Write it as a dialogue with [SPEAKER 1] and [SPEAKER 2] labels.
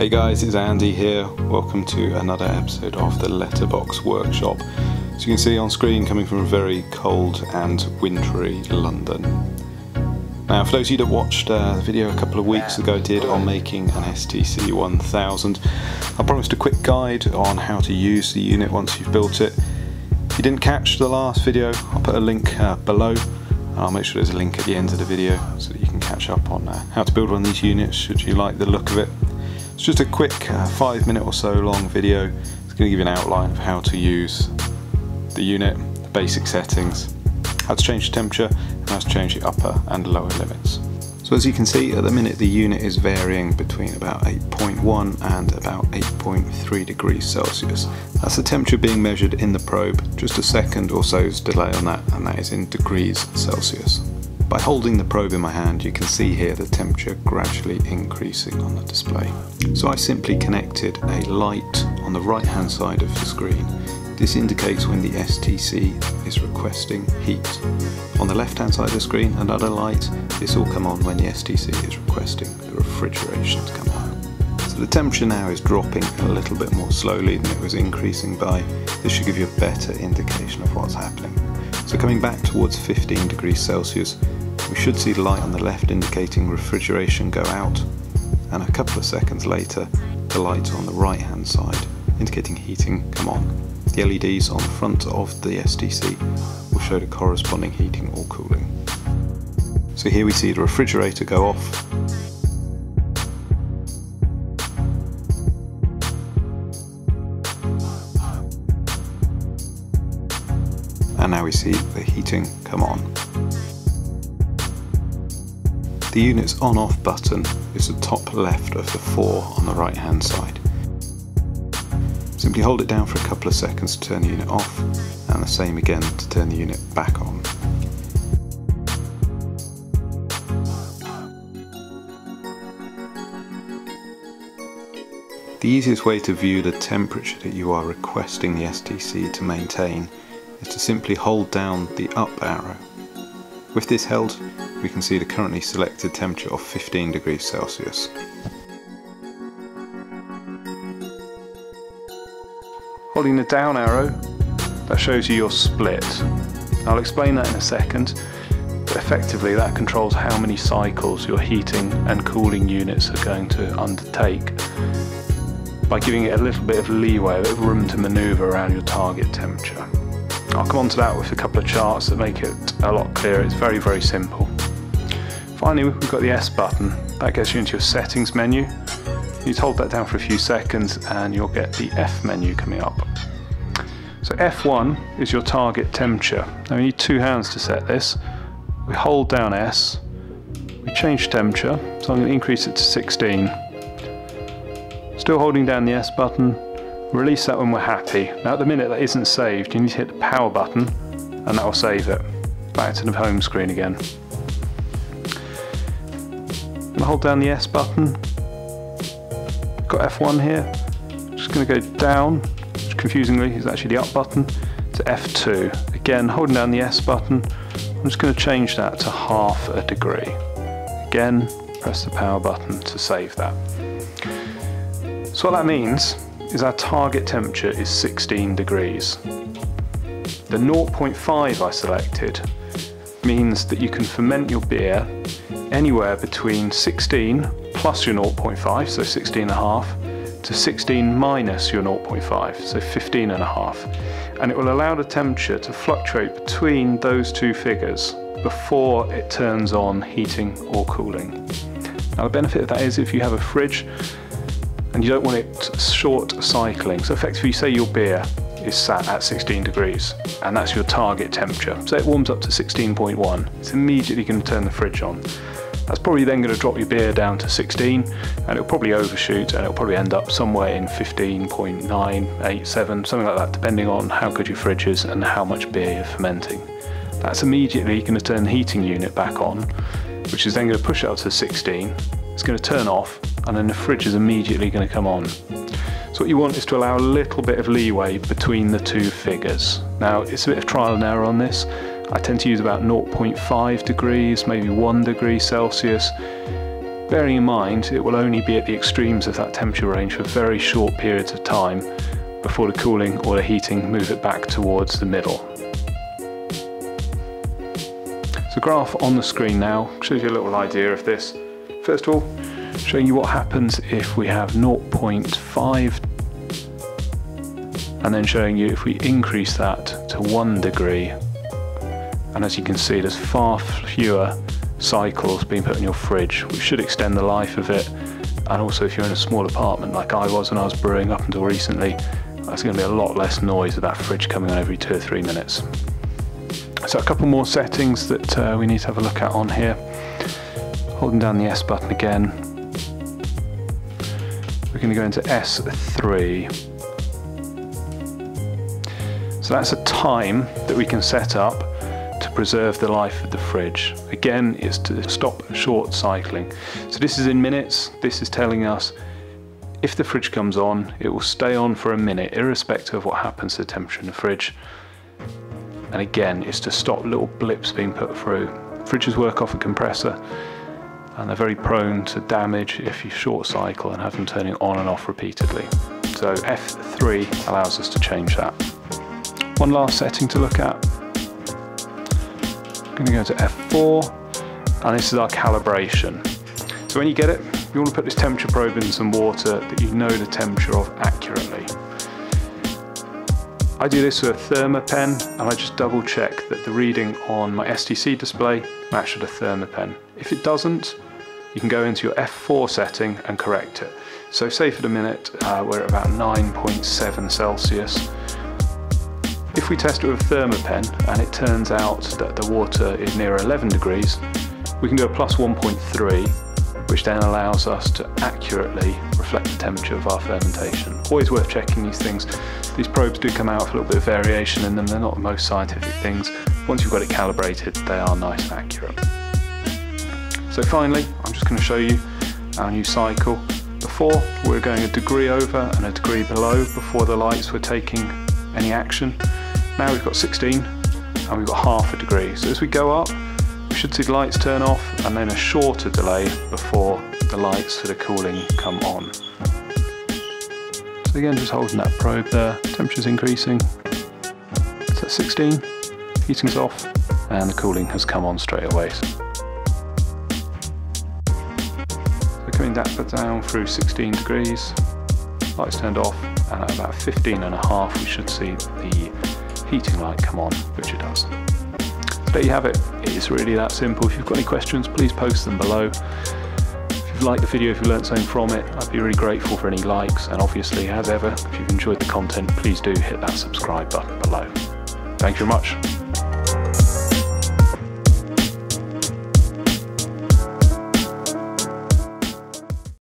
[SPEAKER 1] Hey guys, it's Andy here. Welcome to another episode of the Letterbox Workshop. As you can see on screen, coming from a very cold and wintry London. Now, for those of you that watched the video a couple of weeks ago I did on making an STC1000, I promised a quick guide on how to use the unit once you've built it. If you didn't catch the last video, I'll put a link below, and I'll make sure there's a link at the end of the video so that you can catch up on how to build one of these units should you like the look of it. It's just a quick 5-minute or so long video. It's going to give you an outline of how to use the unit, the basic settings, how to change the temperature, and how to change the upper and lower limits. So as you can see, at the minute the unit is varying between about 8.1 and about 8.3 degrees Celsius. That's the temperature being measured in the probe. Just a second or so's delay on that, and that is in degrees Celsius. By holding the probe in my hand, you can see here the temperature gradually increasing on the display. So I simply connected a light on the right hand side of the screen. This indicates when the STC is requesting heat. On the left hand side of the screen, another light. This will come on when the STC is requesting the refrigeration to come on. So the temperature now is dropping a little bit more slowly than it was increasing by. This should give you a better indication of what's happening. So coming back towards 15 degrees Celsius, we should see the light on the left indicating refrigeration go out, and a couple of seconds later the light on the right hand side indicating heating come on. The LEDs on the front of the STC will show the corresponding heating or cooling. So here we see the refrigerator go off, and now we see the heating come on. The unit's on-off button is the top left of the 4 on the right hand side. Simply hold it down for a couple of seconds to turn the unit off, and the same again to turn the unit back on. The easiest way to view the temperature that you are requesting the STC to maintain is to simply hold down the up arrow. With this held, we can see the currently selected temperature of 15 degrees Celsius. Holding the down arrow, that shows you your split. I'll explain that in a second, but effectively that controls how many cycles your heating and cooling units are going to undertake by giving it a little bit of leeway, a bit of room to manoeuvre around your target temperature. I'll come on to that with a couple of charts that make it a lot clearer. It's very, very simple. Finally, we've got the S button. That gets you into your settings menu. You hold that down for a few seconds and you'll get the F menu coming up. So F1 is your target temperature. Now we need 2 hands to set this. We hold down S, we change temperature, so I'm going to increase it to 16. Still holding down the S button, release that when we're happy. Now at the minute that isn't saved, you need to hit the power button and that will save it. Back to the home screen again. Hold down the S button. Got F1 here. Just going to go down, which confusingly is actually the up button, to F2. Again, holding down the S button. I'm just going to change that to half a degree. Again, press the power button to save that. So what that means is our target temperature is 16 degrees. The 0.5 I selected means that you can ferment your beer anywhere between 16 plus your 0.5, so 16.5, to 16 minus your 0.5, so 15.5. And it will allow the temperature to fluctuate between those two figures before it turns on heating or cooling. Now the benefit of that is if you have a fridge and you don't want it short cycling, so effectively say your beer is sat at 16 degrees and that's your target temperature. So it warms up to 16.1. It's immediately going to turn the fridge on. That's probably then going to drop your beer down to 16 and it'll probably overshoot and it'll probably end up somewhere in 15.987, something like that, depending on how good your fridge is and how much beer you're fermenting. That's immediately going to turn the heating unit back on, which is then going to push it up to 16. It's going to turn off and then the fridge is immediately going to come on. So what you want is to allow a little bit of leeway between the two figures. Now it's a bit of trial and error on this. I tend to use about 0.5 degrees, maybe 1 degree Celsius. bearing in mind it will only be at the extremes of that temperature range for very short periods of time before the cooling or the heating move it back towards the middle. So the graph on the screen now shows you a little idea of this. First of all, showing you what happens if we have 0.5, and then showing you if we increase that to 1 degree. And as you can see, there's far fewer cycles being put in your fridge, which should extend the life of it. And also if you're in a small apartment like I was when I was brewing up until recently, there's going to be a lot less noise of that fridge coming on every 2 or 3 minutes. So a couple more settings that we need to have a look at on here. Holding down the S button again, we're going to go into S3. So that's a time that we can set up to preserve the life of the fridge. Again, it's to stop short cycling. So this is in minutes. This is telling us if the fridge comes on, it will stay on for a minute, irrespective of what happens to the temperature in the fridge. And again, it's to stop little blips being put through. Fridges work off a compressor, and they're very prone to damage if you short cycle and have them turning on and off repeatedly. So F3 allows us to change that. One last setting to look at. I'm going to go to F4, and this is our calibration. So when you get it, you want to put this temperature probe in some water that you know the temperature of accurately. I do this with a thermopen, and I just double check that the reading on my STC display matches the thermopen. If it doesn't, you can go into your F4 setting and correct it. So say for the minute we're at about 9.7 Celsius. If we test it with a thermopen and it turns out that the water is near 11 degrees, we can go plus 1.3, which then allows us to accurately reflect the temperature of our fermentation. Always worth checking these things. These probes do come out with a little bit of variation in them. They're not the most scientific things. Once you've got it calibrated, they are nice and accurate. So finally, I'm just going to show you our new cycle. Before, we were going a degree over and a degree below before the lights were taking any action. Now we've got 16 and we've got half a degree. So as we go up, we should see the lights turn off and then a shorter delay before the lights for the cooling come on. So again, just holding that probe there, temperature's increasing. It's at 16, heating's off, and the cooling has come on straight away. So coming down through 16 degrees, lights turned off, and at about 15.5 we should see the heating light come on, which it does. So there you have it. It is really that simple. If you've got any questions, please post them below. If you've liked the video, if you learned something from it, I'd be really grateful for any likes, and obviously, as ever, if you've enjoyed the content, please do hit that subscribe button below. Thank you very much.